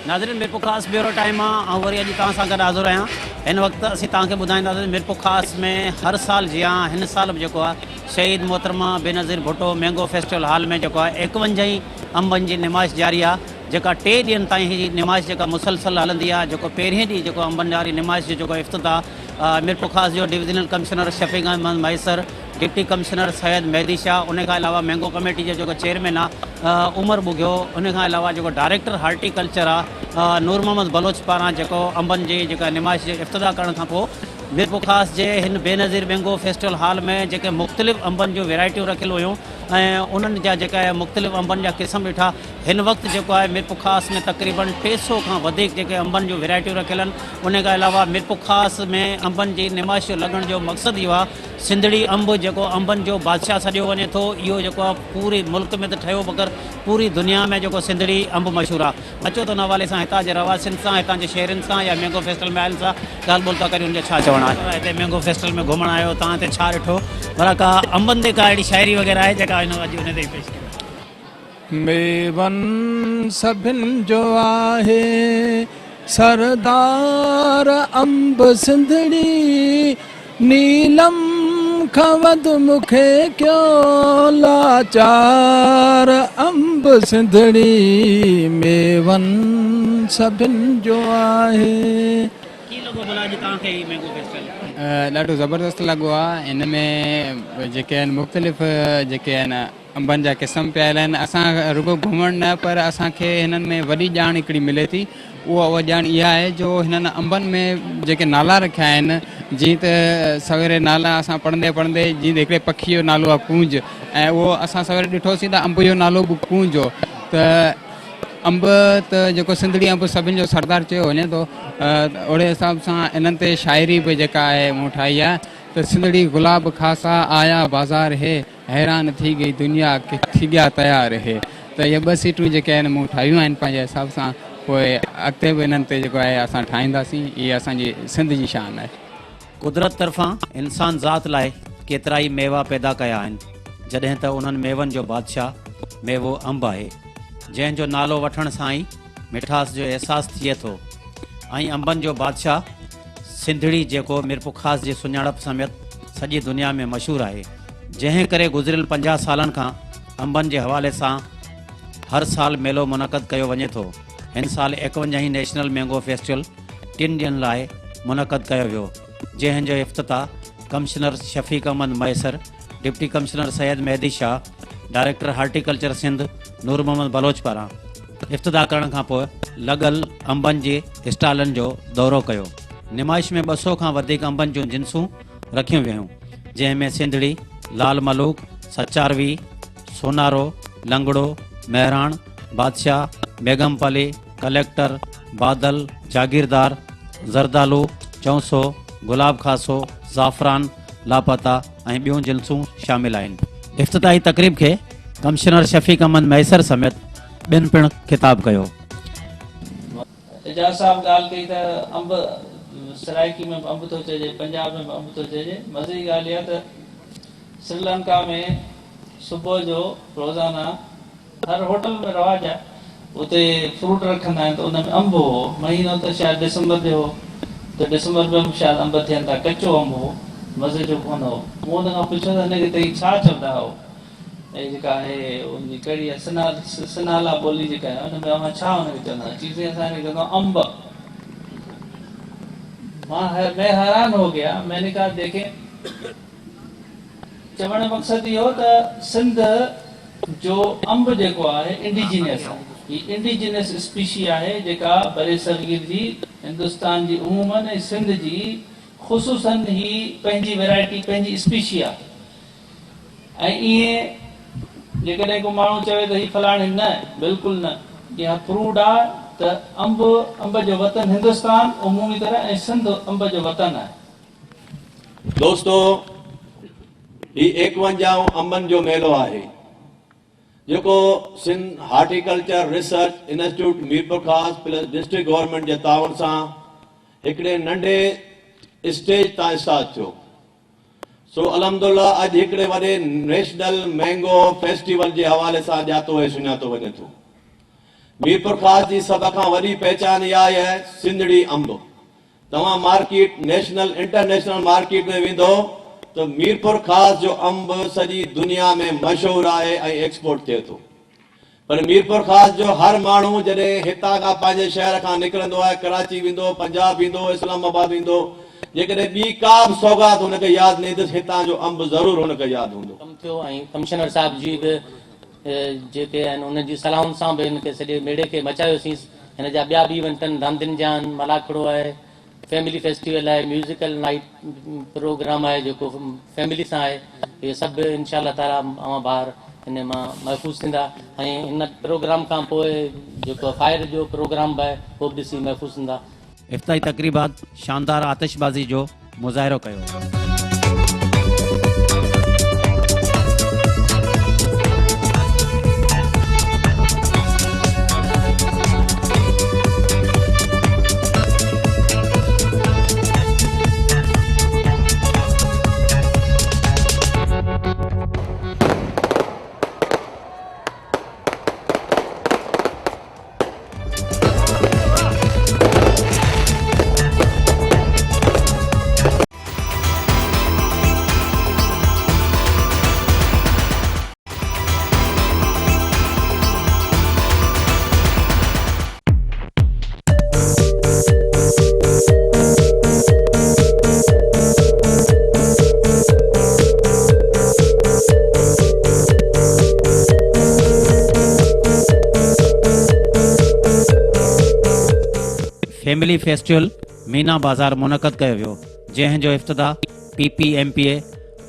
नाज़रीन मिरपुर ख़ास bureau time आहे वरी अॼु तव्हां सां गॾु हाज़िर आहियां। हिन वक़्तु असीं तव्हांखे ॿुधाईंदासीं मिरपुर ख़ास में हर साल जीअं हिन साल बि जेको आहे शहीद मोहतरमा Benazir Bhutto mango festival hall में जेको आहे 51 अंबनि जी नुमाइश जारी आहे, जेका 3 ॾींहंनि ताईं हीअ नुमाइश जेका मुसलसल हलंदी आहे। जेको पहिरें ॾींहुं जेको अंबनि वारी नुमाइश जो जेको इफ़्तिताह मिरपुर ख़ास जो डिविज़नल कमिश्नर शफ़ीक अहमद मैसर, डिप्टी कमिश्नर सैयद मेहदी शाह, उन खां अलावा मैंगो कमेटी जो जेको चेयरमैन आहे उमर बुघियो, उन खां अलावा जेको डायरेक्टर हार्टिकल्चर आहे नूर मोहम्मद बलोच पारां जेको अंबनि जी जेका नुमाइश जो इफ़्तिताह करण खां पोइ मिरपुर ख़ास जे हिन बेनज़ीर मैंगो फेस्टिवल हॉल में जेके मुख़्तलिफ़ अंबनि जूं वैराइटियूं रखियलु हुयूं ऐं उन्हनि जा जेका आहे मुख़्तलिफ़ अंबनि जा क़िस्म ॾिठा। हिन वक़्तु जेको आहे मिरपुर ख़ास में तक़रीबन 300 खां वधीक जेके अंबनि जूं वैराइटियूं रखियलु आहिनि। उन खां अलावा मिरपुर ख़ास में अंबनि जी नुमाइश जो लॻण जो मक़सदु इहो आहे सिंधड़ी अंब जेको अंबनि जो बादशाह सॾियो वञे थो, इहो जेको आहे पूरे मुल्क में त ठहियो मगर पूरी दुनिया में जेको सिंधड़ी अंब मशहूरु आहे। अचो त नवाले सां हितां जे रवासियुनि सां, हितां जे शहरनि सां या मैंगो फेस्टिवल में आयल सां ॻाल्हि ॿोल था करियूं। छा चवणु आहे हिते मैंगो फेस्टिवल में घुमणु आयो तव्हां हिते छा ॾिठो, भला का अंबनि ते का अहिड़ी शाइरी वग़ैरह आहे जेका हिन अॼु हुन ते पेश कई? मेवन सभिनि जो आहे सरदार अंब सिंधड़ी, नीलम खां वध मूंखे क्यों लाचार अंब सिंधड़ी, मेवन सभिनि जो आहे। ॾाढो ज़बरदस्त लॻो आहे। हिन में जेके आहिनि मुख़्तलिफ़ जेके आहिनि अंबनि जा क़िस्म पियल आहिनि। असां रुगो घुमण न पर असांखे हिननि में वॾी ॼाण हिकिड़ी मिले थी। उहा ॼाण इहा आहे जो हिननि अंबनि में जेके नाला रखिया आहिनि, जीअं त सवेरे नाला असां पढ़ंदे पढ़ंदे जीअं त हिकिड़े पखी जो नालो आहे कूंज, ऐं उहो असां सवेरे ॾिठोसीं त अंब जो नालो बि कूंज हो। त अंब त जेको सिंधड़ी अंब सभिनि जो सरदार चयो वञे थो, ओड़े हिसाब सां इन्हनि ते शाइरी बि जेका आहे मूं ठाही आहे त सिंधड़ी गुलाब खासा आया बाज़ार है, हैरान थी गई दुनिया थी गया तयार है। त इहे 2 सीटूं जेके आहिनि मूं ठाहियूं आहिनि पंहिंजे हिसाब सां। पोइ अॻिते बि इन्हनि ते जेको आहे असां ठाहींदासीं। इहा असांजी सिंध जी शान आहे। कुदरत तरफ़ां इंसान ज़ात लाइ केतिरा ई मेवा पैदा कया आहिनि, जॾहिं त उन्हनि मेवनि जो बादशाह मेवो अंब आहे, जंहिंजो नालो वठण सां ई मिठास जो अहसासु थिए थो। ऐं अंबनि जो बादशाह सिंधड़ी जेको मिरपुर ख़ास जी सुञाणप समेत सॼी दुनिया में मशहूरु आहे, जंहिं करे गुज़िरियल 50 सालनि खां अंबनि जे हवाले सां हर साल मेलो मुनक़द कयो वञे थो। हिन साल 51 नेशनल मैंगो फेस्टिवल 3 ॾींहंनि लाइ मुनक़द कयो वियो, जंहिंजो इफ़्तिताह कमिश्नर शफ़ीक अहमद मैसर, डिप्टी कमिश्नर सैयद मेहदी शाह, डायरेक्टर हार्टिकल्चर सिंध नूर मोहम्मद बलोच पारां इफ़्तिताह करण खां पोइ लॻल अंबनि जे स्टालनि जो दौरो कयो। नुमाइश में 200 खां वधीक अंबनि जूं जिन्सूं रखियूं वियूं, जंहिंमें सिंधड़ी, लाल मलूक, सचारवी, सोनारो, लंगड़ो, महराण, बादशाह, बेगमपली, कलेक्टर, बादल, जागीरदार, जरदालू, चौसो, गुलाब खासो, ज़ाफ़रान, लापता ऐं ॿियूं जिन्सूं शामिल आहिनि। इफ़्तिताही तक़रीब खे कमिश्नर शफ़ीक अहमद मैसर समेत ॿियनि पिणु ख़िताब कयो। एजाज साहब ॻाल्हि कई त अंब सराइकी में अंब थो चइजे, पंजाब में अंब थो चइजे। मज़े जी ॻाल्हि इहा त श्रीलंका में सुबुह जो रोज़ाना हर होटल में रवाज आहे, उते फ्रूट रखंदा आहिनि। त उन में अंब हो, महीनो त शायदि दिसंबर जो हो, त दिसंबर में बि शायदि अंब थियनि था। कचो अंब हो, मज़े जो कोन हो। मूं हुन खां पुछियो त हिनखे तई छा चवंदा हो, ऐं जेका आहे उनजी कहिड़ी आहे सनाला ॿोली जेका आहे उन में अव्हां छा हुनखे चवंदा? चीज़ें असां हिनखे चवंदा अंब। मैं हैरान हो गया। मैंने कहा देखें, चवण जो मक़सदु इहो त सिंध जो अंब जेको आहे इंडिजीनियस आहे। हीअ इंडिजीनियस स्पीशी आहे जेका बरे सगीर जी हिंदुस्तान जी उमूमन ऐं सिंध जी ख़ुसूसन ही पंहिंजी वैरायटी पंहिंजी स्पीशी आहे। ऐं ईअं जेकॾहिं को माण्हू चवे त हीअ फलाणी, न, बिल्कुलु न। इहा प्रूव्ड आहे त अंब जो वतन हिंदुस्तान उमूमी तरह ऐं सिंध अंब जो वतन आहे। दोस्तों, ही 51 अंबनि जो मेलो आहे जेको Sindh horticulture research institute Mirpur Khas plus district government जे ताउन सां हिकिड़े नंढे स्टेज तां स्टार्ट थियो। सो अलहमदुल्ला अॼु हिकिड़े वॾे नेशनल मैंगो फेस्टिवल जे हवाले सां ॼातो ऐं सुञातो वञे थो। मीरपुर खास जी सब खां वॾी पहचान इहा आहे सिंधड़ी अंब। तव्हां मार्केट नेशनल इंटरनेशनल मार्केट में वेंदो तो मीरपुर खास जो अंब सॼी दुनिया में मशहूर आहे ऐं एक्सपोर्ट थिए थो। पर मीरपुर खास जो हर माण्हू जॾहिं हितां खां पंहिंजे शहर खां निकिरंदो आहे, कराची वेंदो, पंजाब वेंदो, इस्लामाबाद वेंदो, जेकॾहिं ॿी का बि सौगात हुनखे यादि न ईंदसि, हितां जो अंब ज़रूरु हुनखे यादि हूंदो। कमु थियो ऐं कमिश्नर साहिब जी बि जेके आहिनि उन्हनि जी सलाहुनि सां बि हिनखे सॼे मेड़े खे मचायोसीं। हिन जा ॿिया बि इवेंट आहिनि, रांदियुनि जा आहिनि, मलाखड़ो आहे, फैमिली फेस्टिवल आहे, म्यूज़िकल नाइट प्रोग्राम आहे जेको फैमिली सां आहे। इहे सभु इंशाअल्लाह ताला अवां ॿार हिन मां महफ़ूज़ थींदा ऐं हिन प्रोग्राम खां पोइ जेको फायर जो प्रोग्राम बि आहे उहो बि ॾिसी महफ़ूज़ थींदा। इफ़्ताही तक़रीबात शानदार आतिशबाज़ी जो मुज़ाहिरो कयो। फैमिली फेस्टिवल मीना बाज़ार मुनक़द कयो वियो, जंहिंजो इफ़्तिताह PPMPA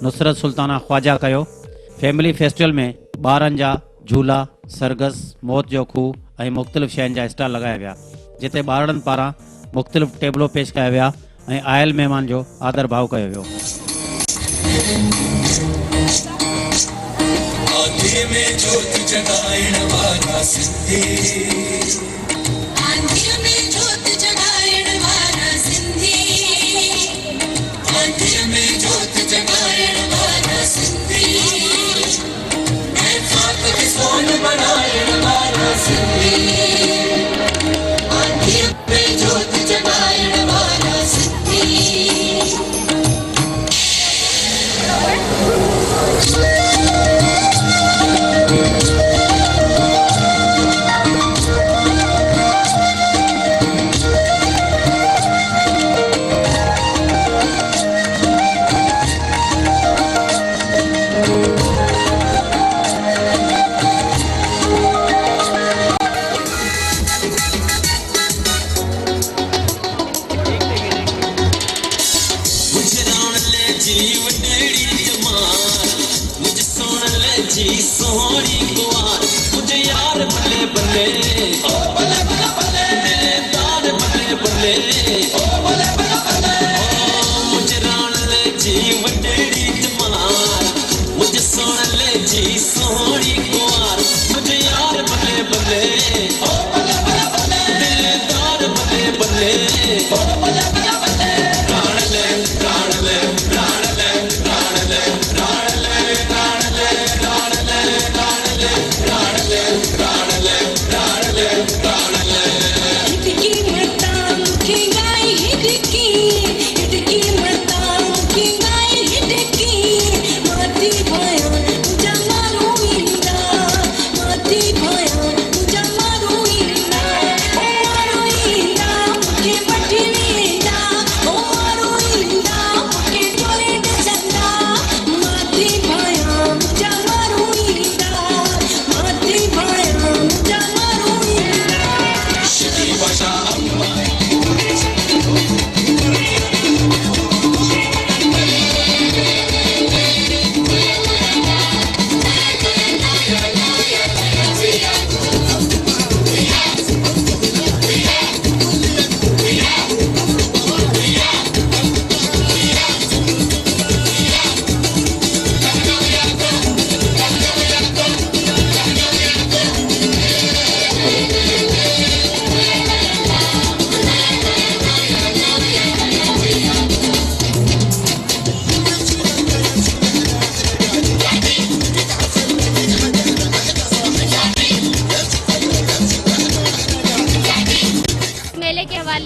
नुसरत सुल्ताना ख्वाजा कयो। फैमिली फेस्टिवल में ॿारनि जा झूला, सरगस, मौत जो खूह ऐं मुख़्तलिफ़ शयुनि जा स्टॉल लॻाया विया, जिते ॿारनि पारां मुख़्तलिफ़ टेबलो पेश कया विया ऐं आयल महिमान जो आदर भाव कयो वियो।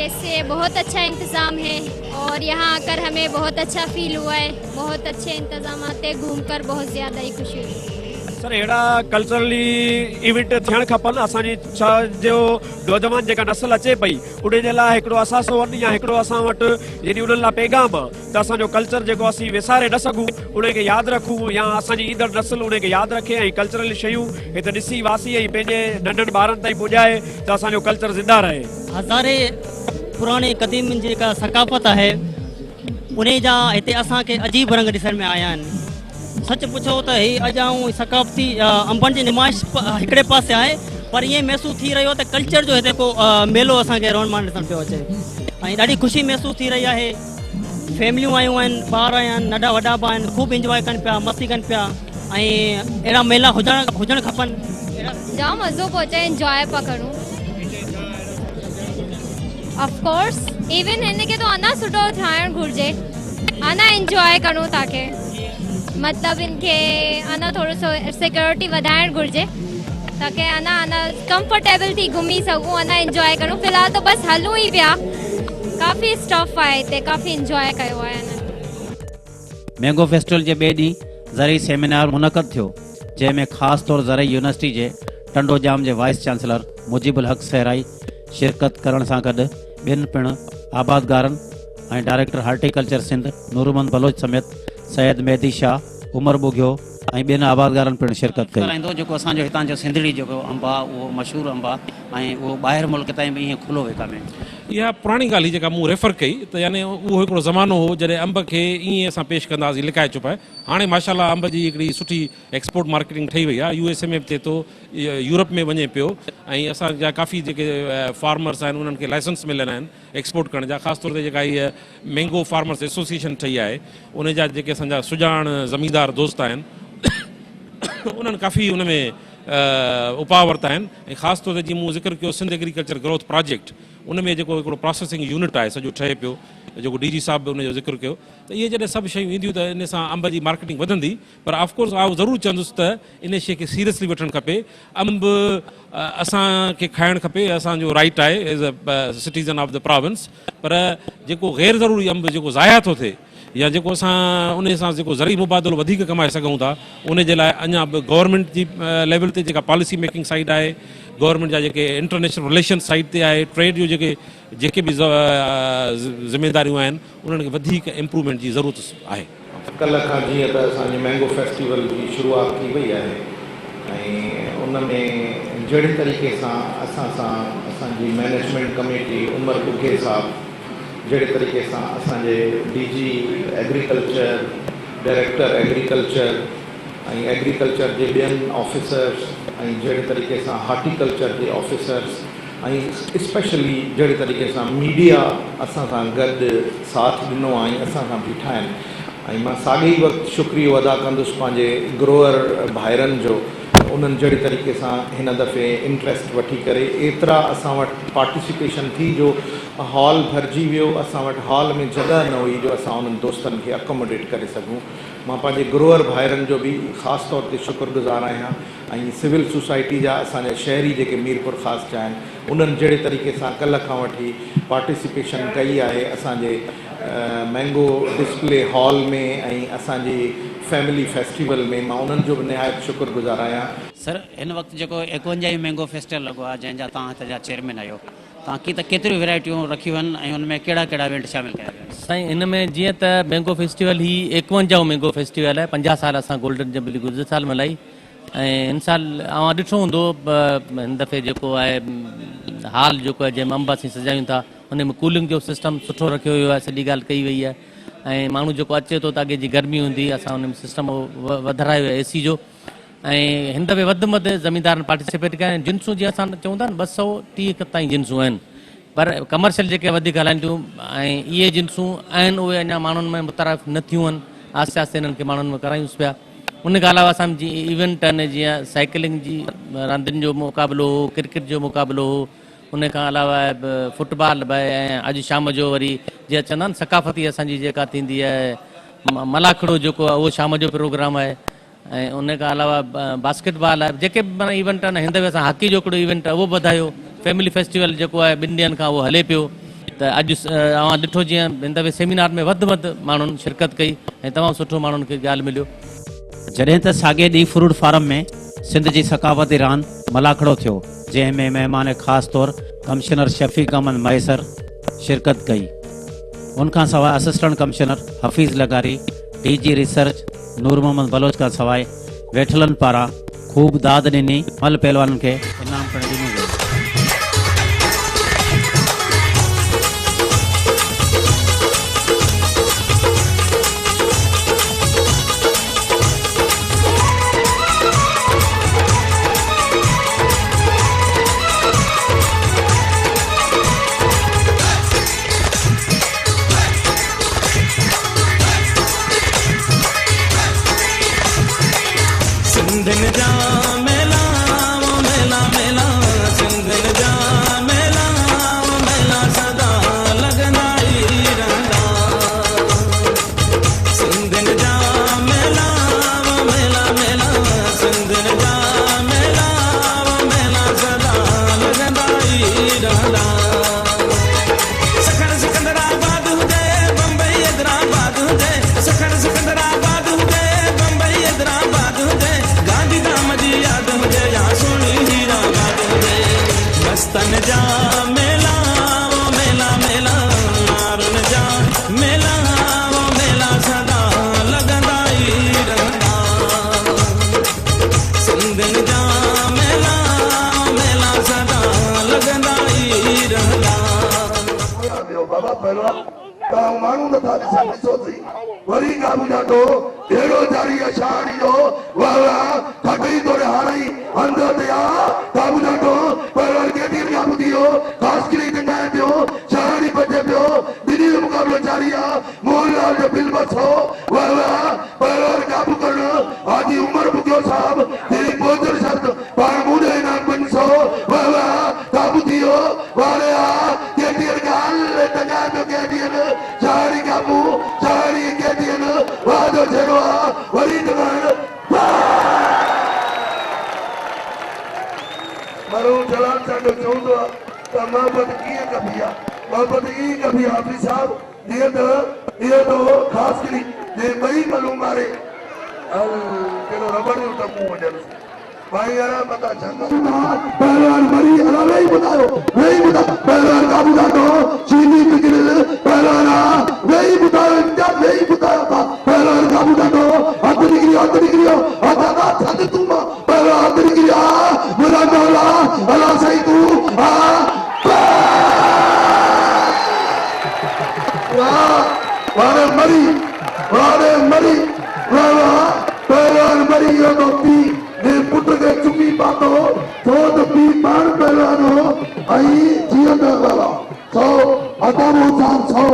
पहले से बहुत अच्छा इंतज़ाम है और यहाँ आकर हमें बहुत अच्छा फील हुआ है। बहुत अच्छे इंतज़ाम थे, घूमकर बहुत ज़्यादा ही खुशी हुई। सर अहिड़ा कल्चरली इवेंट थियण खपनि। असांजी जो नौजवान जेका नस्ल अचे पई उन जे लाइ हिकिड़ो असासो वञ या हिकिड़ो असां वटि यानी उन्हनि लाइ पैगाम त असांजो कल्चर जेको असीं विसारे न सघूं, उनखे यादि रखूं या असांजी ईंदड़ नस्ल उनखे यादि रखे ऐं कल्चरल शयूं हिते ॾिसी वासी ऐं पंहिंजे नंढनि ॿारनि ताईं पुॼाए त असांजो कल्चर ज़िंदा रहे। हज़ारे पुराणे क़दीम जेका सकाफ़त आहे उन जा हिते असांखे अजीब रंग ॾिसण में आया आहिनि। सच पुछो त ही अॼु ऐं सकाफ़ती अंबनि जी नुमाइश हिकिड़े पासे आहे, पर ईअं महसूसु थी रहियो त कल्चर जो हिते को मेलो असांखे रौन मान ॾिसणु पियो अचे ऐं ॾाढी ख़ुशी महसूसु थी रही आहे। फैमिलियूं आयूं आहिनि, ॿार आया आहिनि, नंढा वॾा बि आहिनि, ख़ूब इंजॉय कनि पिया, मस्ती कनि पिया ऐं अहिड़ा मेला हुजणु खपनि। जाम मज़ो पियो अचे, इंजॉय पिया करूं। ऑफकोर्स इवन हिनखे तो अञा सुठो ठाहिणु घुरिजे, अञा इंजॉय करूं ताकी मतलब इनके अना थोड़ो सो सिक्योरिटी वधाइण घुरिजे ताकि अना कंफर्टेबल थी घूमी सकूं, अना इंजॉय करूं। फिलहाल तो बस हलूं ही पिया, काफ़ी स्टफ आहे हिते, काफ़ी इंजॉय कयो आहे। मैंगो फेस्टिवल जे ॿिए ॾींहुं ज़रई सेमिनार मुनक़द थियो, जंहिंमें ख़ासि तौरु ज़रई यूनिवर्सिटी जे टंडोजाम जे वाइस चांसलर मुजीबुल हक़ सहराई शिरकत करण सां गॾु ॿियनि पिणु आबादगारनि ऐं डायरेक्टर हार्टिकल्चर सिंध नूरमंद बलोच समेत सैयद मेहदी शाह, उमर बुघियो ऐं ॿियनि आबादगारनि पिणु शिरकत कई। कराईंदो जेको असांजो हितां जो सिंधड़ी जेको अंब आहे उहो मशहूरु अंब आहे ऐं उहो ॿाहिरि मुल्क ताईं बि ईअं खुलो विकामे। इहा पुराणी ॻाल्हि जेका मूं रेफर कई त यानी उहो हिकिड़ो ज़मानो हो जॾहिं अंब खे ईअं असां पेश कंदासीं लिकाए चुपाए। हाणे माशाल्लाह अंब जी हिकिड़ी सुठी एक्सपोर्ट मार्केटिंग ठही वई आहे, USA में बि थिए थो, यूरोप में वञे पियो ऐं असांजा काफ़ी जेके फार्मर्स आहिनि उन्हनि खे लाइसेंस मिलियल आहिनि एक्सपोर्ट करण जा। ख़ासि तौर ते जेका इहा मैंगो फार्मर्स एसोसिएशन ठही आहे उन जा जेके असांजा सुञाण ज़मींदार दोस्त आहिनि उन्हनि काफ़ी उन में उपा वरिता आहिनि ऐं ख़ासि तौर ते जीअं मूं ज़िक्र कयो सिंध एग्रीकल्चर ग्रोथ प्रोजेक्ट, उन में जेको हिकिड़ो प्रोसेसिंग यूनिट आहे सॼो ठहे पियो, जेको DG साहब बि उनजो ज़िक्र कयो। त इहे जॾहिं सभु शयूं ईंदियूं त इन सां अंब जी मार्केटिंग वधंदी, पर ऑफकोर्स आउं ज़रूरु चवंदुसि त इन शइ खे सीरियसली वठणु खपे। अंब असांखे खाइणु खपे, असांजो राइट आहे as a citizen of the province, पर जेको गैर ज़रूरी अंब जेको ज़ाया थो थिए या जेको असां उन सां जेको ज़री मुबादलो वधीक कमाए सघूं था, उन जे लाइ अञा बि गवर्नमेंट जी लेवल ते जेका पॉलिसी मेकिंग साइड आहे, गवर्नमेंट जा जेके इंटरनेशनल रिलेशन साइड ते आहे, ट्रेड जो जेके बि ज़िम्मेदारियूं आहिनि उन्हनि खे वधीक इम्प्रूवमेंट जी ज़रूरत आहे। कल्ह खां जीअं त असांजे मैंगो फेस्टिवल जी शुरूआति थी वई आहे ऐं उन में जहिड़े तरीक़े सां असां सां असांजी मैनेजमेंट कमेटी उमर बुघे साहब, जहिड़े तरीक़े सां असांजे DG एग्रीकल्चर, डायरेक्टर एग्रीकल्चर ऐं एग्रीकल्चर जे ॿियनि ऑफिसर्स ऐं जहिड़े तरीक़े सां हार्टिकल्चर जे ऑफिसर्स ऐं स्पेशली जहिड़े तरीक़े सां मीडिया असां सां गॾु साथ ॾिनो ऐं असां सां बीठा आहिनि। ऐं मां साॻे ई वक़्तु शुक्रियो अदा कंदुसि पंहिंजे ग्रोअर भाइरनि जो, उन्हनि जहिड़े तरीक़े सां हिन दफ़े इंट्रस्ट वठी करे एतिरा असां वटि पार्टिसिपेशन थी जो हॉल भरिजी वियो। असां वटि हॉल में जॻह न हुई जो असां उन्हनि दोस्तनि खे अकोमोडेट करे सघूं। मां पंहिंजे ग्रोअर भाइरनि जो बि ख़ासि तौर ते शुक्रगुज़ार आहियां ऐं सिविल सोसाइटी जा असांजा शहरी जेके मीरपुर ख़ासि जा आहिनि उन्हनि जहिड़े तरीक़े सां कल्ह खां वठी पार्टिसिपेशन कई आहे असांजे मैंगो डिस्प्ले हॉल में ऐं असांजी फैमिली फेस्टिवल में। मां उन्हनि जो बि निहायत शुक्रगुज़ार आहियां। सर हिन वक़्तु जेको 51 मैंगो फेस्टिवल लॻो आहे जंहिंजा तव्हां हिते जा चेयरमैन आहियो, तव्हां त केतिरियूं वैरायटियूं रखियूं आहिनि ऐं उन में कहिड़ा कहिड़ा इवेंट शामिलु कया आहिनि? साईं इन में जीअं त मैंगो फेस्टिवल ही 51 मैंगो फेस्टिवल आहे। 50 साल असां गोल्डन जुबली गुज़िर साल मल्हाई ऐं हिन साल अवां ॾिठो हूंदो हिन दफ़े जेको आहे हाल जेको आहे जंहिंमें अंब असीं सजायूं था उन में कूलिंग जो सिस्टम सुठो रखियो वियो आहे, सॼी ॻाल्हि कई वई आहे ऐं माण्हू जेको अचे थो त अॻे जी गर्मी हूंदी असां उन में सिस्टम वधायो आहे AC जो। ऐं हिन दफ़े वधि में वधि ज़मींदारनि पार्टिसिपेट कया आहिनि। जिन्सूं जीअं असां चऊं था न 230 ताईं जिन्सूं आहिनि, पर कमर्शियल जेके वधीक हलाइनि थियूं ऐं इहे जिन्सूं आहिनि उहे अञा माण्हुनि में मुतारफ़ न थियूं आहिनि। आस्ते आस्ते हिननि खे माण्हुनि में करायूंसि पिया। उन खां अलावा असांजी इवेंट आहिनि जीअं साइकिलिंग जी रांदियुनि जो मुक़ाबिलो हो, क्रिकेट जो मुक़ाबिलो हो, उन खां अलावा फुटबॉल बि ऐं अॼु शाम जो वरी जीअं चवंदा आहिनि सकाफ़ती असांजी जेका थींदी आहे मलाखड़ो जेको आहे उहो शाम जो प्रोग्राम आहे ऐं उन खां अलावा बास्केटबॉल आहे। जेके बि माना इवेंट आहिनि हिन दफ़े असां हॉकी जो हिकिड़ो इवेंट आहे उहो वधायो। फैमिली फेस्टिवल जेको आहे 2 ॾींहंनि खां उहो हले पियो। त त अॼु अवां ॾिठो जीअं हिन दफ़े सेमिनार में वधि माण्हुनि शिरकत कई ऐं तमामु सुठो माण्हुनि खे ॻाल्हि मिलियो। जॾहिं त साॻे ॾींहुं फ्रूट फार्म में सिंध जी सकाफ़ती रांदि मलाखड़ो थियो, जंहिंमें महिमान ख़ासि तौरु कमिश्नर शफ़ीक अहमद मैसर शिरकत कई। उनखां सवाइ assistant commissioner Hafeez Lagari, DG research Noor Muhammad Baloch खां सवाइ वेठलनि पारां ख़ूब दाद ॾिनी मल पहलवाननि खे इनाम पिणु ॾिनो वियो। सिंधिन जा मेला वो मेला मेला, सिंधिन जा मेला वो मेला सदा लगंदा ई रहंदा। सिंधिन जा मेला वो मेला मेला, सिंधिन जा मेला वो मेला सदा लगंदा ई रहंदा। सखर सिकंदराबाद हुजे बम्बई हैदराबाद हुजे, सखर सिकंदराबाद हुजे बम्बई हैदराबाद हुजे, गांधीधाम जी याद हुजे या सोनी हीराबाद हुजे। मस्तन जा मेला वो मेला मेला, मारुन जा मेला वो मेला सदा लगंदा ई रहंदा। सिंधिन जा मेला वो मेला सदा लगंदा ई रहंदा। बाबा पहलवान तव्हां माण्हू नथा ॾिसोसी वरी का ॿुधातो अहिड़ो जारी अशाणी जो वाह वाह खटई तोड़े हारई अंदर ते आ का ॿुधातो पहलवान केॾी खां ॿुधी वियो ख़ासि टंगाए पियो शहाणी बचे पियो दिल्ली जो मुक़ाबिलो जारी आहे मोहनलाल जो बिल बसो वाह वाह पहलवान काबू करणु आजी उमर बुकियो साहब तेरी बोझल शर्त पाण मुंहिंजो इनाम 500 वाह वाह काबू थी वियो वारे आ केटीअर गाल टंगाए पियो केटीअर शहाणी काबू शहाणी केटीअर वादो छेड़ो आहे वरी टंगाइण माण्हू जलाल सां चवंदो आहे त मोहबत कीअं कबी आहे मोहबत ईअं कबी आहे हाफ़िज़ साहब जीअं त इहो त ख़ासि करी जे ॿई मलूं मारे कहिड़ो रबड़ जो टपू वञनि भाई यार मता चंगा पहलवान मरी अला वेही ॿुधायो पहलवान का ॿुधायो चीनी पिघल पहलवान वेही ॿुधायो इंजा वेही ॿुधायो था पहलवान का ॿुधायो हथ निकिरियो हथ थद तू पहलवान हथ निकिरियो मुरा डोला अला सही तू वारे मरी पहलवान मरी यो तो पी ने पुट के चुमी पातो तो पी पान पहलवान हो आई जीवन वाला सो अदामो जान सो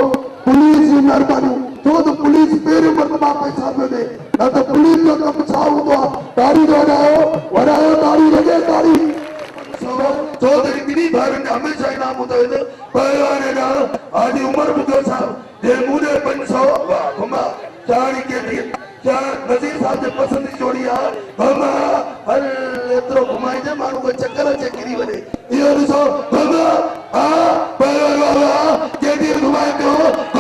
पुलिस मेहरबानी तो पुलिस पेरे मरतबा पैसा दे ना तो पुलिस जो कम छाव हुआ तारी वडायो तारी लगे तारी तो तेरी भारत ने हमेशा इनाम होता है पहलवान है ना आज उमर बुद्ध साहब ये मुझे 500 घुमा चारी के लिए क्या नजीर साहब ने पसंद जोड़ी आ घुमा हर एतरो घुमाई जे मानू को चक्कर चक्री बने ये सो घुमा आ पहलवान वाला के लिए घुमाए तो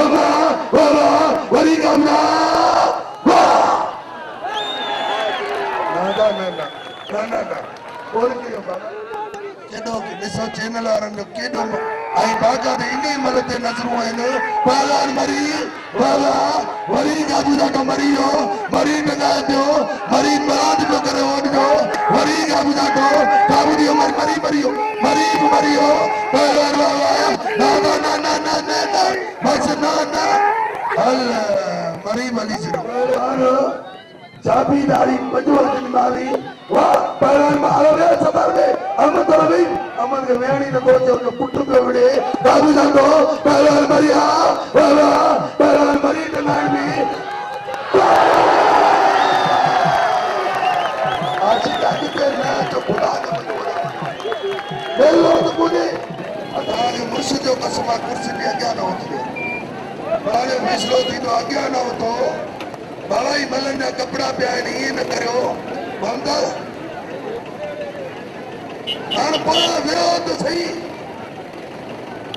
घुमा वाला वरी कामना ना बोल के बाबा केडो के ॾिसो चैनल वारनि जो केडो ऐं बाक़ाइदा इन्ही मल ते नज़रूं आहिनि पहलवान मरी बाबा वरी गाबू ॾाढो मरी वियो मरी टंगाए पियो मरी बरात पियो करे वञिजो वरी गाबू ॾाढो गाबू ॾियो मरी वियो पहलवान बाबा ना बस ना हल मरी भली छॾो पहलवान चाबीदारी पंजवरजन मारी वाह पहलवान मारो रे सबर में अमन के वेणी न कोचो जो पुट्टू पे वड़े काबू जातो पहलवान मरिया वाह पहलवान मरी टंगाई में आज गाड़ी पे ना तो बुला दे लो तो मुझे अदारे मुर्शिद जो कसमा कुर्सी पे आज्ञा न होती बारे फैसलो थी तो आज्ञा न हो तो बाबाई मलन जा कपड़ा पिया ये न करो बंदा हां पर विरोध सही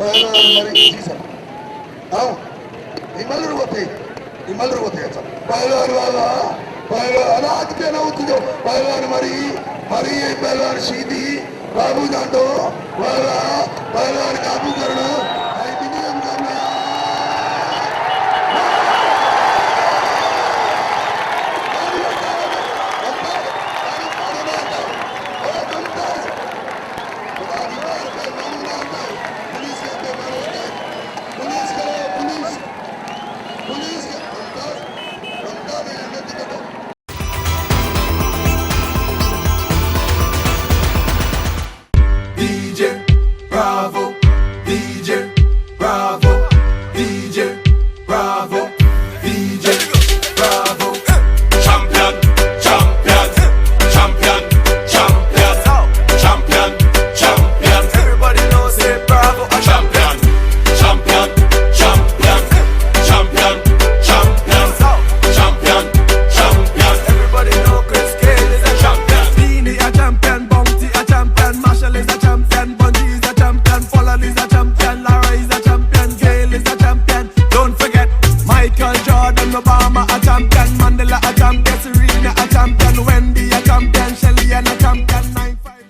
पहलवान मरी जी सर हाँ इमल रुवते अच्छा पहलवान वाला पहलवान आज के ना उठ जो पहलवान मरी ये पहलवान सीधी काबू जातो वाला पहलवान काबू करना आई दुनिया में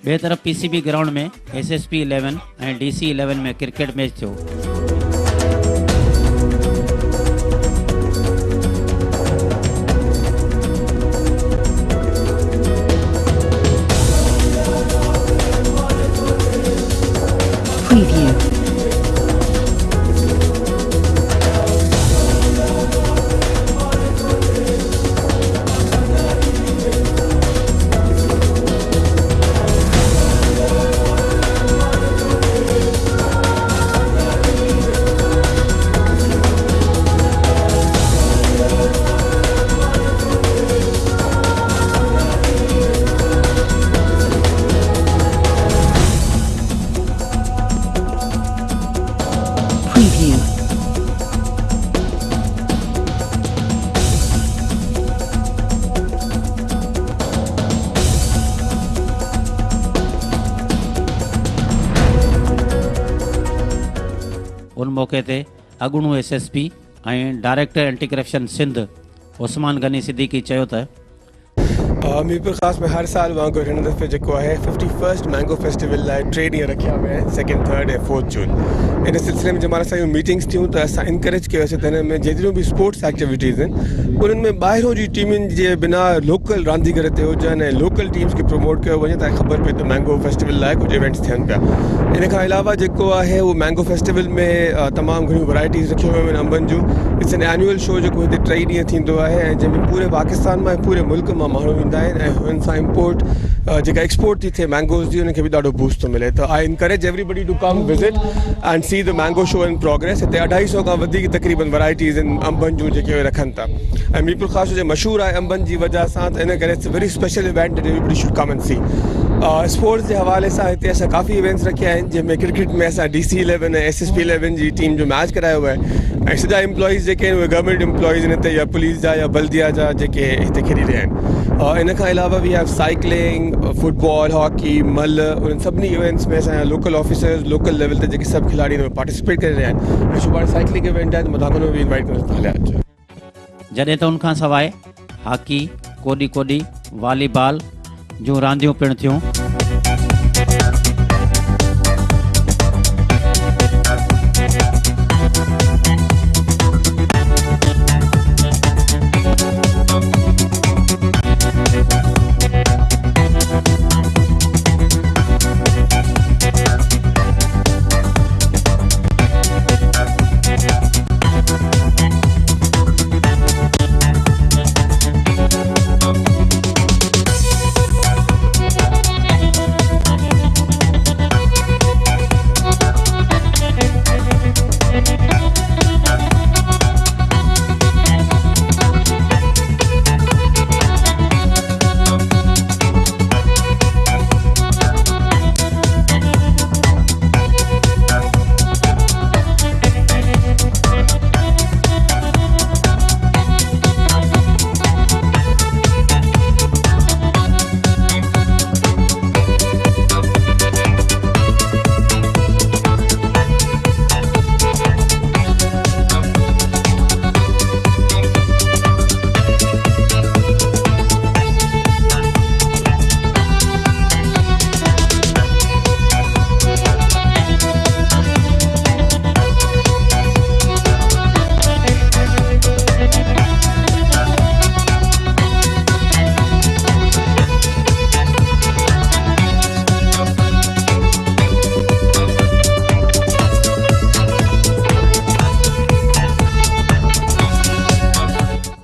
ॿिए तरफ़ पीसीबी ग्राउंड में एसएसपी 11 ऐं डीसी 11 में क्रिकेट मैच थियो। उन मौके ते अॻूणो एसएसपी ऐं director anti corruption Sindh Usman Ghani Siddiqui चयो त मीरपुर ख़ास में हर साल वांगुरु हिन दफ़े जेको आहे 51st मैंगो फेस्टिवल लाइ 3 ॾींहं रखिया विया आहिनि 2nd 3rd ऐं 4th जून। इन सिलसिले में जंहिं असां मीटिंग्स थियूं त असां इनकरेज कयोसीं त हिन में जेतिरियूं बि स्पोर्ट्स एक्टिविटीज़ आहिनि उन्हनि में ॿाहिरों जी टीमुनि जे बिना लोकल रांदीगर ते हुजनि ऐं लोकल टीम्स खे प्रमोट कयो वञे त ख़बर पए त मैंगो फेस्टिवल लाइ कुझु इवेंट्स थियनि पिया। इन खां अलावा जेको आहे उहो मैंगो फेस्टिवल में तमामु घणियूं वैराइटीज़ रखियूं वियूं आहिनि अंबनि जूं। इट्स एन एनुअल शो जेको हिते 3 ॾींहं थींदो आहे ऐं जंहिंमें पूरे पाकिस्तान मां पूरे मुल्क मां माण्हू ईंदा आहिनि ऐं हुननि सां इम्पोर्ट जेका एक्सपोर्ट थी थिए मैंगोज़ जी उनखे बि ॾाढो बूस्ट थो मिले। त I encourage everybody to come visit and see the mango show in progress. हिते 250 खां वधीक तक़रीबन वैराइटीज़ आहिनि अंबनि जूं जेके रखनि था ऐं मीरपुर ख़ासि जो मशहूरु आहे अंबनि जी वजह सां त इन करे it's very special event that everybody should come and see. Sports जे हवाले सां हिते असां काफ़ी इवेंट्स रखिया आहिनि जंहिंमें क्रिकेट में असां DC 11 ऐं SSP 11 जी टीम जो मैच करायो आहे ऐं सॼा एम्प्लॉइज़ जेके आहिनि उहे गवर्नमेंट एम्प्लॉइज़ आहिनि हिते या पुलिस जा या बल्दिया जा जेके हिते खेॾी रहिया आहिनि। इन खां अलावा we have cycling football hockey मल उन सभिनी इवेंट्स में असांजा लोकल ऑफिसर्स लोकल लेवल ते जेके सभु खिलाड़ी हिन में पार्टिसिपेट करे रहिया आहिनि ऐं सुभाणे साइकिलिंग इवेंट आहे त मां तव्हांखे बि इनवाइट कंदुसि हलिया अचो। जॾहिं त उनखां सवाइ हॉकी कोडी वॉलीबॉल जूं रांदियूं पिणु थियूं।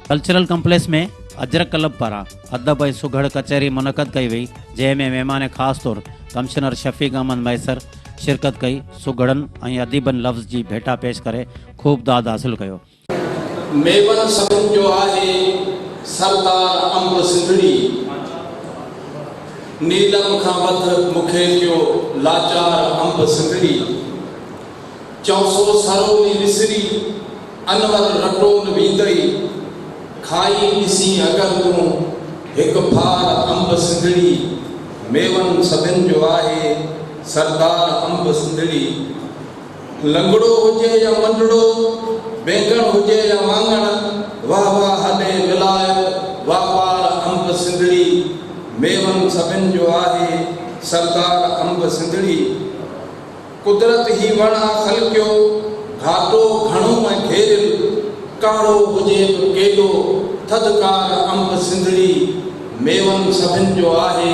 कल्चरल कॉम्प्लेक्स में अजरक क्लब पारां अदब ऐं सुघड़ कचहरी मुनक़द कई वई, जंहिंमें महिमान ख़ासि तौर कमिश्नर शफ़ीक अहमद मैसर शिरकत कई। सुघड़नि ऐं अदीबनि लफ़्ज़ जी भेटा पेश करे ख़ूब दाद हासिल कयो। मेवन सभिनि जो आहे सरदार अंब सिंधड़ी, नीलम खां वध मूंखे थियो लाचार अंब सिंधड़ी। चौसो सरोनी विसरी अनवर रटो न वींदई, खाई ॾिसी अगर तूं हिकु फार अंब सिंधड़ी। मेवन सभिनि जो आहे सरदार अंब सिंधड़ी। लंगड़ो हुजे या मंडड़ो, बेंगण हुजे या वांगण, वाह वाह हले विलायत वापार अंब सिंधड़ी। मेवन सभिनि जो आहे सरदार अंब सिंधड़ी। कुदरत ही वणा खलकियो, घाटो घणो ऐं घेरियल, काड़ो हुजे बि केॾो थदकार अंब सिंधड़ी। मेवन सभिनि जो आहे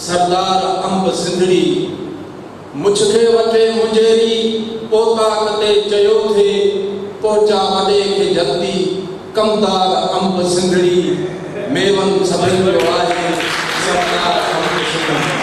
सरदार अंब सिंधड़ी। मुझखे वठे मुंजेरी, पोता कते चयो थे, पहुचा वॾे खे जल्दी कमदार अंब सिंधड़ी। मेवन सभिनि जो आहे सरदार अंब सिंधड़ी।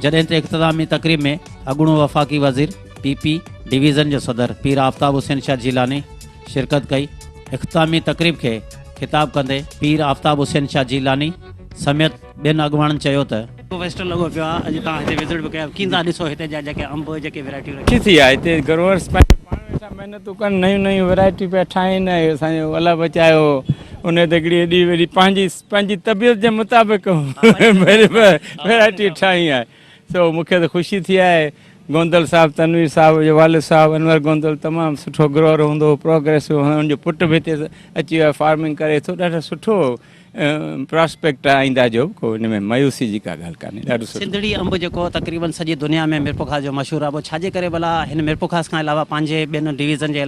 जॾहिं ते इख़्तितामी तक़रीब में अॻूणो वफ़ाक़ी वज़ीर PP डिवीज़न जो सदर पीर आफ्ताब हुसैन शाह जिलानी शिरकत कई। इख़्तितामी तक़रीब के ख़िताब कंदे पीर आफ्ताब हुसैन शाह जिलानी समेत ॿियनि अॻुवाणनि चयो त फेस्टिवल लॻो पियो आहे। अॼु तव्हां हिते विज़िट बि कया, कीअं ॾिसो हिते जा जेके अंब जेके वैरायटियूं सुठी थी आहे हिते। ग्रोवर्स पाण सां महिनतूं कनि, नयूं नयूं वैरायटियूं पिया ठाहिनि। असांजो अला बचायो उन ते हिकिड़ी एॾी वॾी पंहिंजी तबियत जे मुताबिक़ वैरायटी ठाही आहे। सो मूंखे त ख़ुशी थी आहे। गोंदल साहब, तनवीर साहब जो वालिद साहब अनवर गोंदल तमामु सुठो ग्रोअर हूंदो, प्रोग्रेसिव, हुनजो पुटु बि हिते अची वियो आहे, फार्मिंग करे थो। ॾाढो सुठो प्रॉस्पेक्ट आहे आईंदा जो, को हिन में मायूसी जी का ॻाल्हि कान्हे। ॾाढो सुठो। सिंधड़ी अंब जेको तक़रीबन सॼी दुनिया में मिरपुखास जो मशहूरु आहे, पोइ छाजे करे भला हिन मिरपुखास खां अलावा पंहिंजे ॿियनि डिवीज़न जे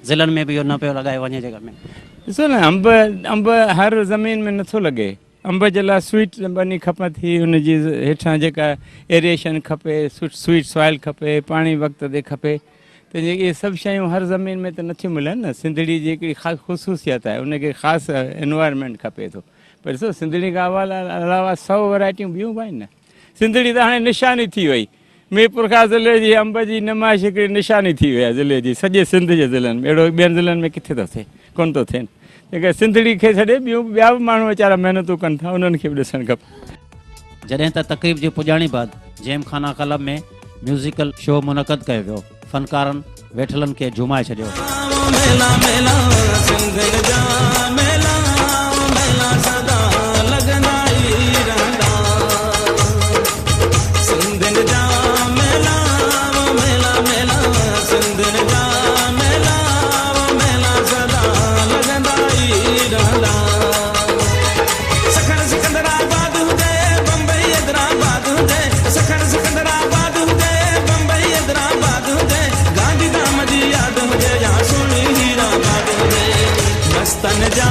ज़िलनि में बि इहो न पियो लॻायो वञे जॻह में? ॾिसो न, अंब हर ज़मीन में नथो लॻे। अंब जे लाइ स्वीट बनी खपे थी, हुनजी हेठां जेका एरिएशन खपे, स्वीट सॉइल खपे, पाणी वक़्त ते खपे। त जेके सभु शयूं हर ज़मीन में त नथियूं मिलनि न। सिंधड़ी जी हिकिड़ी ख़ासि ख़ुशूसियत आहे, उनखे ख़ासि एनवायरमेंट खपे थो। पर ॾिसो, सिंधड़ी खां अलावा 100 वैरायटियूं ॿियूं बि आहिनि न। सिंधड़ी त हाणे निशानी थी वई। मीरपुर खां ज़िले जी अंब जी नुमाइश हिकिड़ी निशानी थी वई आहे ज़िले जी, सॼे सिंध जे ज़िलनि में। अहिड़ो ॿियनि ज़िलनि में किथे थो थिए, कोन थो थिए। जेके सिंधड़ी खे छॾे ॿिया बि माण्हू वीचारा महिनतूं कनि था, उन्हनि खे बि ॾिसणु खपे। जॾहिं त तक़रीब जी पुॼाणी बाद जेम खाना क्लब में म्यूज़िकल शो मुनक़द कयो वियो। फ़नकारनि वेठलनि खे झुमाए छॾियो। मेला मेला सिंधियुनि जा मेला, मेला सदा लॻंदा ई रहंदा। सिंधियुनि जा मेला, मेला मेला सिंधियुनि जा मेला, मेला सदा लॻंदा ई रहंदा। सखण सिकंदराबाद हुजे, बम्बई हैदराबाद हुजे, सखण सिकंदराबाद हुजे, बम्बई हैदराबाद हुजे, गांधीधाम जी यादि हुजे या सोनी हीराबाद हुजे। मस्तन जा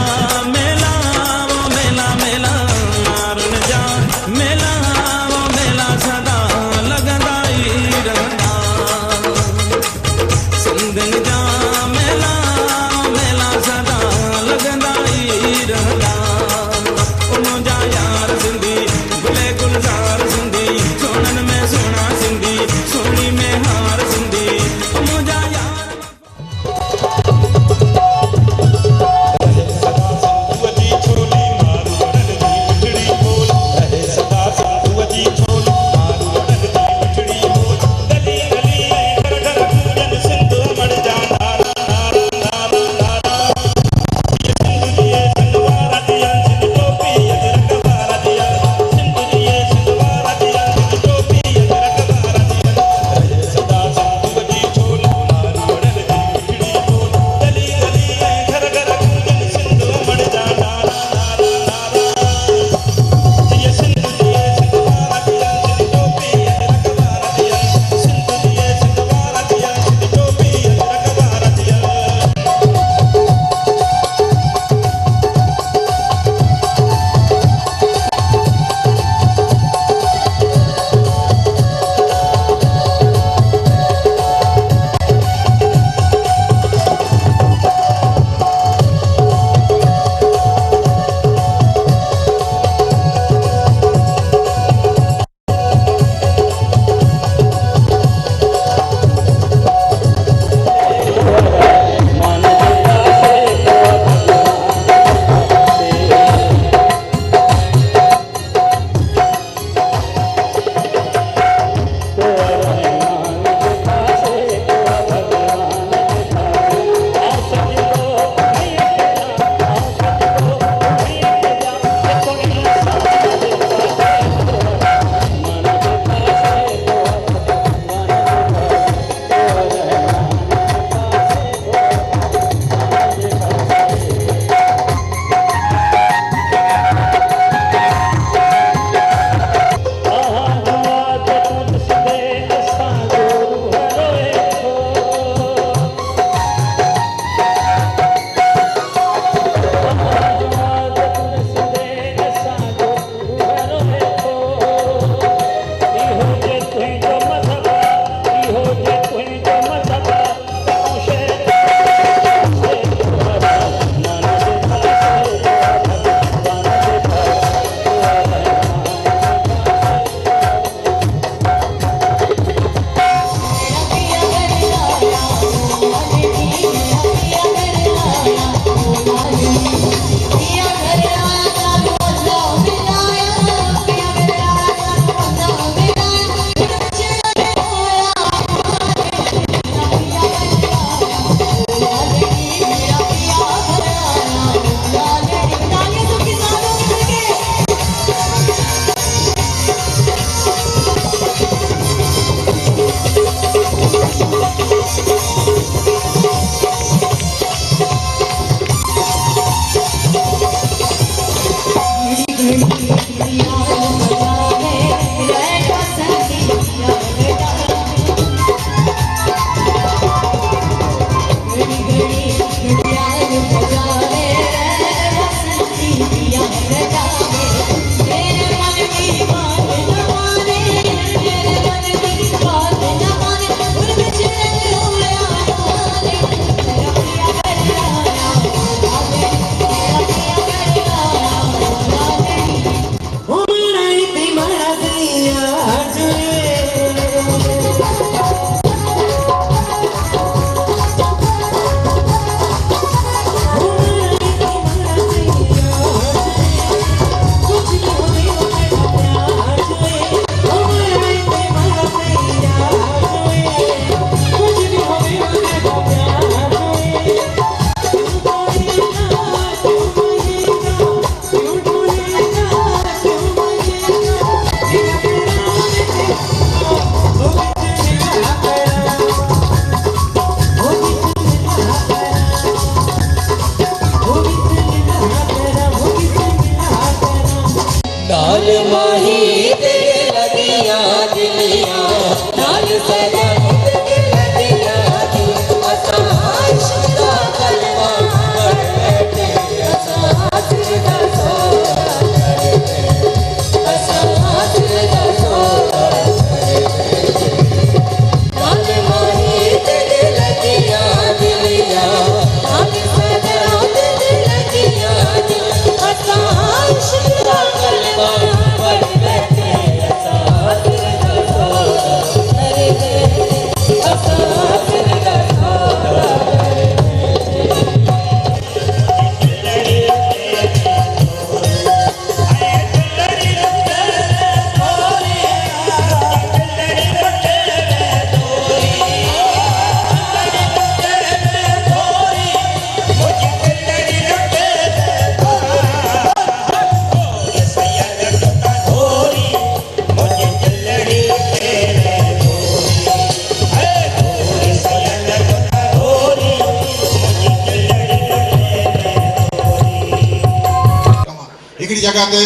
हिकिड़ी जॻह ते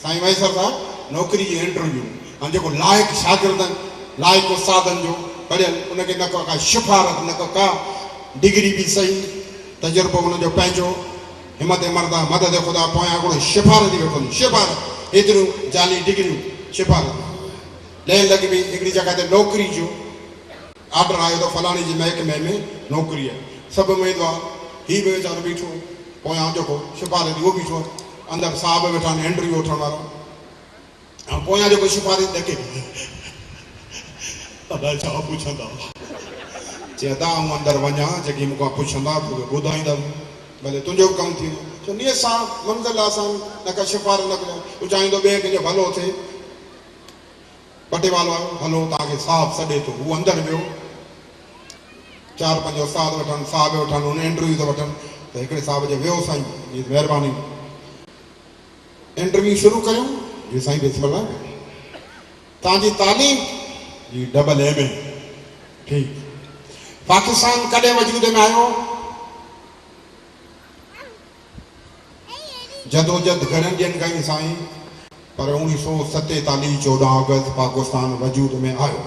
साईं मैसर साहब नौकरी जी इंटरव्यू ऐं जेको लाइक़ु शागिर्दनि लाइक़ु उस्तादनि जो पढ़ियल उनखे न को का सिफ़ारत न को का डिग्री बि सही तजुर्बो उनजो पंहिंजो हिमत मर्दा मदद ख़ुदा पोयां हिकिड़ो सिफ़ारत ई वठंदी सिफ़ारत एतिरियूं जाली डिग्रियूं सिफ़ारत ॾियण लॻी पई हिकिड़ी जॻह ते नौकरी जो ऑर्डर आयो त फलाणी जी महकमे में नौकरी आहे सभु उमेदवार हीउ बि वीचारो बीठो पोयां जेको सिफ़ारत उहो बीठो अंदरि साहब वेठा आहिनि इंटरव्यू वठण वारा ऐं पोयां जेको सिफ़ारिश ॾके अदा छा पुछंदा चवंदा आऊं अंदरि वञा जेकी मूंखां पुछंदा तोखे ॿुधाईंदमि भले तुंहिंजो बि कमु थींदो छो नीअ सां मंज़िल आसान न का सिफ़ारिश न करियो तूं चाहींदो ॿिए कंहिंजो भलो थिए पटे वालो आयो हलो तव्हांखे साहब सॾे थो हू अंदरि वियो 4-5 उस्ताद वठनि साहब वठनि हुन इंटरव्यू था वठनि त हिकिड़े साहब जे वियो साईं जी महिरबानी इंटरव्यू शुरू कयूं जी साईं बिस्मिल्लाह तव्हांजी तालीम जी AA ठीकु पाकिस्तान कॾहिं वजूद में आयो जदोजहद घणनि ॾींहंनि खां ई साईं पर 1947 14 अगस्त पाकिस्तान वजूद में आयो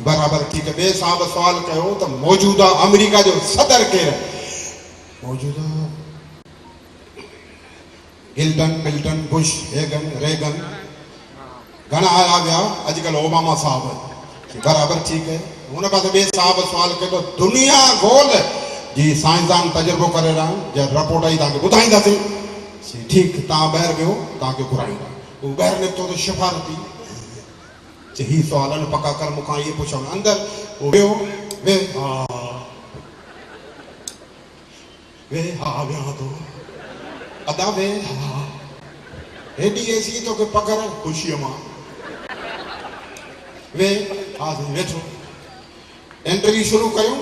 बराबर ठीक है बे साहब सवाल कयो तो मौजूदा अमेरिका जो सदर केर मौजूदा क्लिंटन बुश रेगन घणा आया विया अजकल ओबामा साहब बराबर ठीक है उन पासे बे साहब सवाल कयो तो दुनिया गोल जी साइंसदान तजुर्बो करे रहा जे रिपोर्ट आई तव्हांखे ॿुधाईंदासीं ठीक तव्हां ॿाहिरि वियो तव्हांखे घुराईंदा वो ॿाहिरि निकितो तो सिफ़ारती ही सवाल पक्का कर मूंखां इहे पुछो अंदरि वो वियो वे हा विया थो अदा वे हा हेॾी एसी तोखे पकड़ ख़ुशीअ मां वे हा वेठो इंटरव्यू शुरू कयूं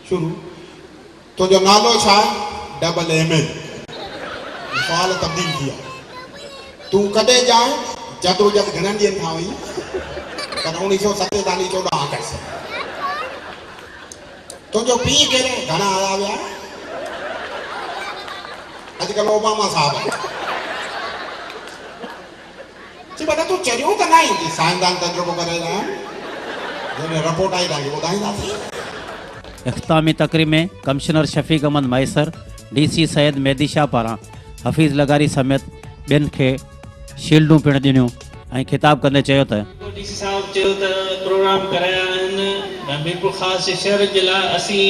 शुरू तुंहिंजो नालो छा आहे AA सवाल तब्दील किया तू कदे जाए जदोजहद घणनि ॾींहंनि खां हुई पर 1947 14 अगस्त तुंहिंजो पीउ केरु घणा आया विया अॼुकल्ह ओबामा साहब जी बेटा तूं चरियो त न ईंदी साइंसदान तजुर्बो करे रहिया जॾहिं रिपोर्ट आई तव्हांखे ॿुधाईंदासीं इख़्तितामी तक़रीब में कमिश्नर शफ़ीक अहमद मैसर DC सैयद मेहदी शाह पारां हफ़ीज़ लगारी समेत ॿियनि खे शील्डूं पिणु ॾिनियूं ऐं ख़िताब कंदे चयो त DC साहब चयो त प्रोग्राम कराया आहिनि मीरपुर ख़ासि शहर जे लाइ असीं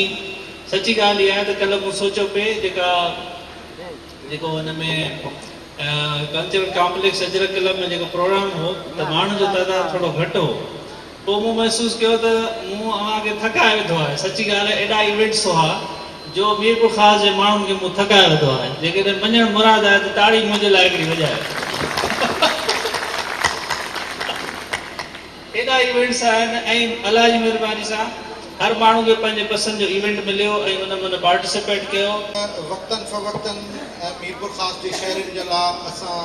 सची ॻाल्हि इहा आहे त कल्ह मूं सोचियो पिए जेको हिन में कल्चरल कॉम्प्लेक्स अजरक क्लब में जेको प्रोग्राम हो त माण्हुनि जो तइदादु थोरो घटि हो पोइ मूं महसूसु कयो त मूं अव्हांखे थकाए विधो आहे सची ॻाल्हि आहे एॾा इवेंट्स हुआ जो मीरपुर ख़ासि जे माण्हुनि खे मूं थकाए विधो आहे जेकॾहिं मञणु मुराद आहे त ताड़ी मुंहिंजे लाइ हिकिड़ी वॼाए एॾा इवेंट्स आहिनि ऐं अलाह जी महिरबानी सां हर माण्हू खे पंहिंजे पसंदि जो इवेंट मिलियो ऐं उन में पार्टिसिपेट कयो वक़्तन फ़वक़्तन मीरपुर ख़ासि जे शहरनि जे लाइ असां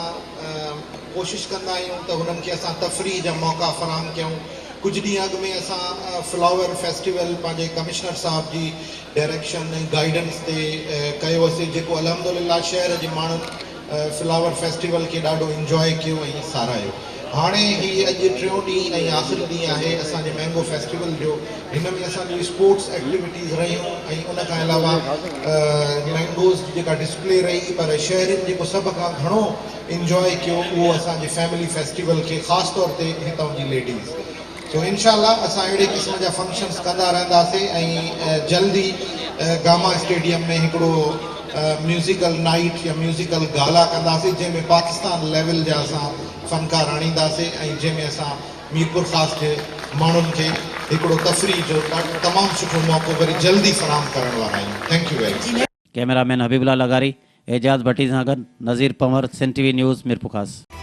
कोशिशि कंदा आहियूं त हुननि खे असां तफ़रीह जा मौक़ा फ़राहम कयूं कुछ ॾींहं अॻु में असां फ्लावर फेस्टिवल पंहिंजे कमिश्नर साहब जी डायरेक्शन ऐं गाइडेंस ते कयोसीं जेको अलहमदुलिल्लाह शहर जे माण्हुनि फ्लावर फेस्टिवल खे ॾाढो इंजॉय कयो ऐं सारायो हाणे ही अॼु टियों ॾींहुं ऐं आख़िरी ॾींहुं आहे असांजे मैंगो फेस्टिवल जो हिन में असांजी स्पोर्ट्स एक्टिविटीज़ रहियूं ऐं उन खां अलावा मैंगोज़ जी जेका डिस्प्ले रही पर शहरनि जेको सभ खां घणो इंजॉय कयो उहो असांजे फैमिली फेस्टिवल खे ख़ासि तौर ते हितां जी लेडीज़ तो इंशाल्लाह असां अहिड़े क़िस्म जा फंक्शन्स कंदा रहंदासीं ऐं जल्दी गामा स्टेडियम में हिकिड़ो म्यूज़िकल नाइट या म्यूज़िकल गाला कंदासीं जंहिंमें पाकिस्तान लेवल जा असां फ़नकार आणींदासीं ऐं जंहिंमें असां मीरपुर ख़ासि जे माण्हुनि खे हिकिड़ो तफ़रीह जो तमामु सुठो मौक़ो वरी जल्दी फ़राहम करण वारा आहियूं thank you very much cameraman Habibullah Lagari Ejaz Bhatti सां गॾु नज़ीर पंवर सिंध TV न्यूज़ मीरपुर ख़ासि